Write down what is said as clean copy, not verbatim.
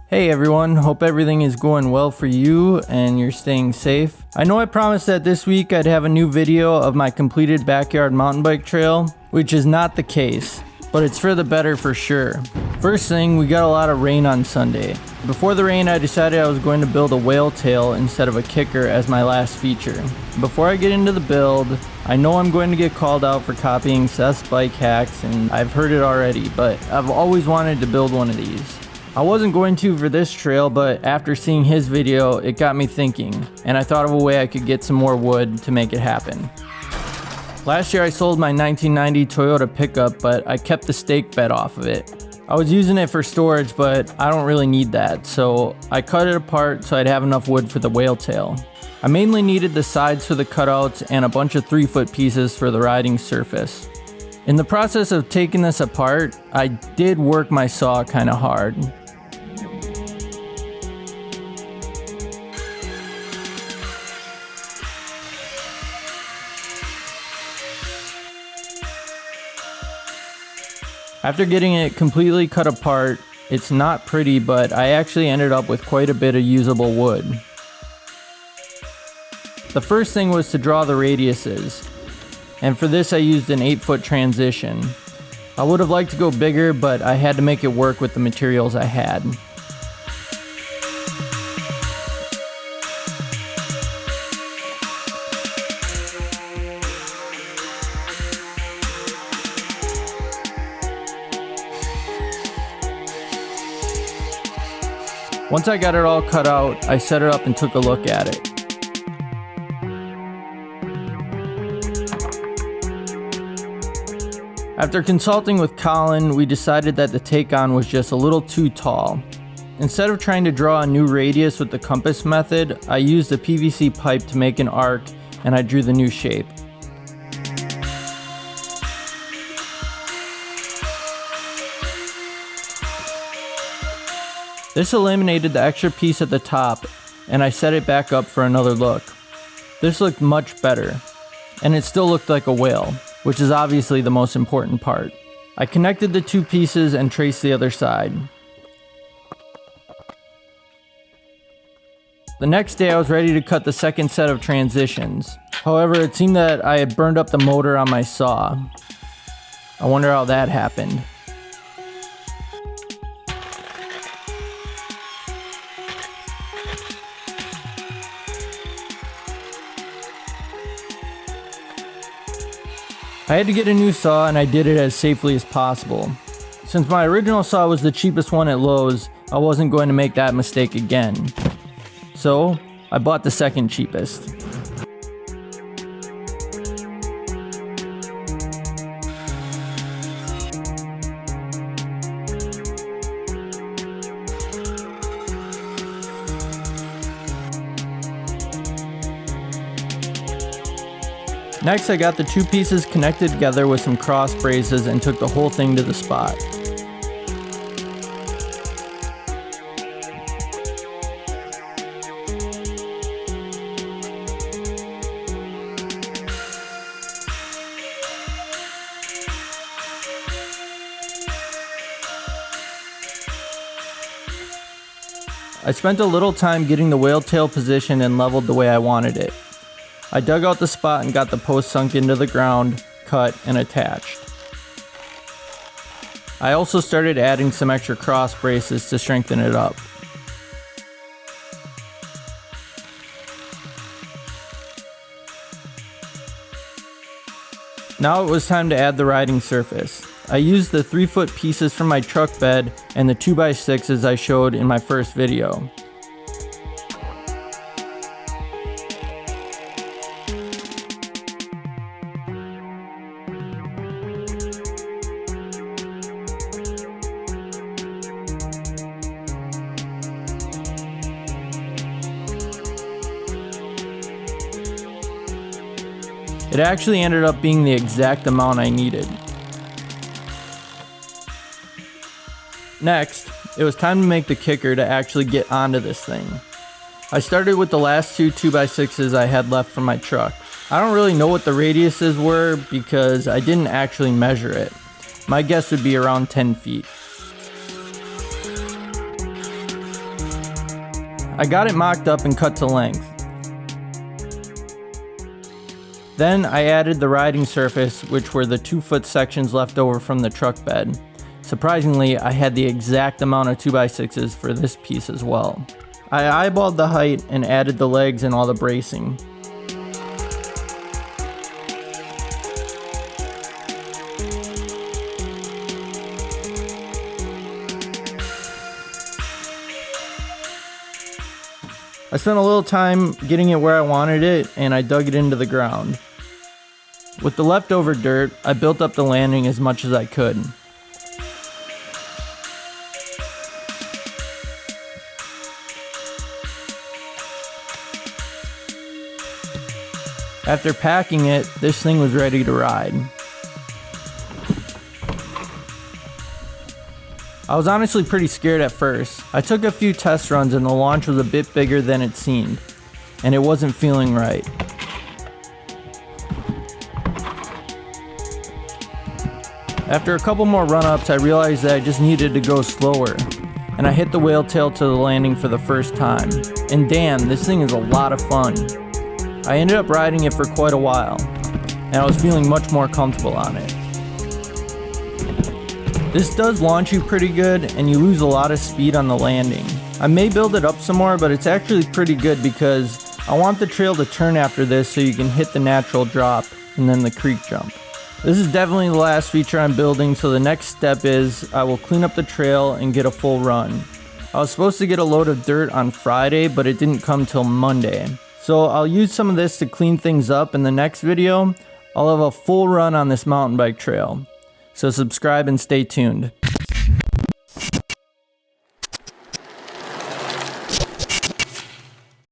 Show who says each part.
Speaker 1: Hey everyone, hope everything is going well for you and you're staying safe. I know I promised that this week I'd have a new video of my completed backyard mountain bike trail, which is not the case, but it's for the better for sure. First thing, we got a lot of rain on Sunday. Before the rain, I decided I was going to build a whale tail instead of a kicker as my last feature. Before I get into the build, I know I'm going to get called out for copying Seth's bike hacks, and I've heard it already, but I've always wanted to build one of these. I wasn't going to for this trail, but after seeing his video, it got me thinking, and I thought of a way I could get some more wood to make it happen. Last year I sold my 1990 Toyota pickup, but I kept the stake bed off of it. I was using it for storage, but I don't really need that, so I cut it apart so I'd have enough wood for the whale tail. I mainly needed the sides for the cutouts and a bunch of 3-foot pieces for the riding surface. In the process of taking this apart, I did work my saw kinda hard. After getting it completely cut apart, it's not pretty, but I actually ended up with quite a bit of usable wood. The first thing was to draw the radiuses, and for this I used an 8-foot transition. I would have liked to go bigger, but I had to make it work with the materials I had. Once I got it all cut out, I set it up and took a look at it. After consulting with Colin, we decided that the take-on was just a little too tall. Instead of trying to draw a new radius with the compass method, I used a PVC pipe to make an arc, and I drew the new shape. This eliminated the extra piece at the top, and I set it back up for another look. This looked much better, and it still looked like a whale, which is obviously the most important part. I connected the two pieces and traced the other side. The next day I was ready to cut the second set of transitions. However, it seemed that I had burned up the motor on my saw. I wonder how that happened. I had to get a new saw, and I did it as safely as possible. Since my original saw was the cheapest one at Lowe's, I wasn't going to make that mistake again. So, I bought the second cheapest. Next, I got the two pieces connected together with some cross braces and took the whole thing to the spot. I spent a little time getting the whale tail positioned and leveled the way I wanted it. I dug out the spot and got the post sunk into the ground, cut, and attached. I also started adding some extra cross braces to strengthen it up. Now it was time to add the riding surface. I used the 3-foot pieces from my truck bed and the 2x6s I showed in my first video. It actually ended up being the exact amount I needed. Next, it was time to make the kicker to actually get onto this thing. I started with the last two 2x6s I had left from my truck. I don't really know what the radiuses were because I didn't actually measure it. My guess would be around 10 feet. I got it mocked up and cut to length. Then I added the riding surface, which were the 2-foot sections left over from the truck bed. Surprisingly, I had the exact amount of 2x6s for this piece as well. I eyeballed the height and added the legs and all the bracing. I spent a little time getting it where I wanted it, and I dug it into the ground. With the leftover dirt, I built up the landing as much as I could. After packing it, this thing was ready to ride. I was honestly pretty scared at first. I took a few test runs and the launch was a bit bigger than it seemed, and it wasn't feeling right. After a couple more run-ups, I realized that I just needed to go slower, and I hit the whale tail to the landing for the first time. And damn, this thing is a lot of fun. I ended up riding it for quite a while, and I was feeling much more comfortable on it. This does launch you pretty good, and you lose a lot of speed on the landing. I may build it up some more, but it's actually pretty good because I want the trail to turn after this so you can hit the natural drop and then the creek jump. This is definitely the last feature I'm building, so the next step is I will clean up the trail and get a full run. I was supposed to get a load of dirt on Friday, but it didn't come till Monday. So I'll use some of this to clean things up. In the next video, I'll have a full run on this mountain bike trail. So subscribe and stay tuned.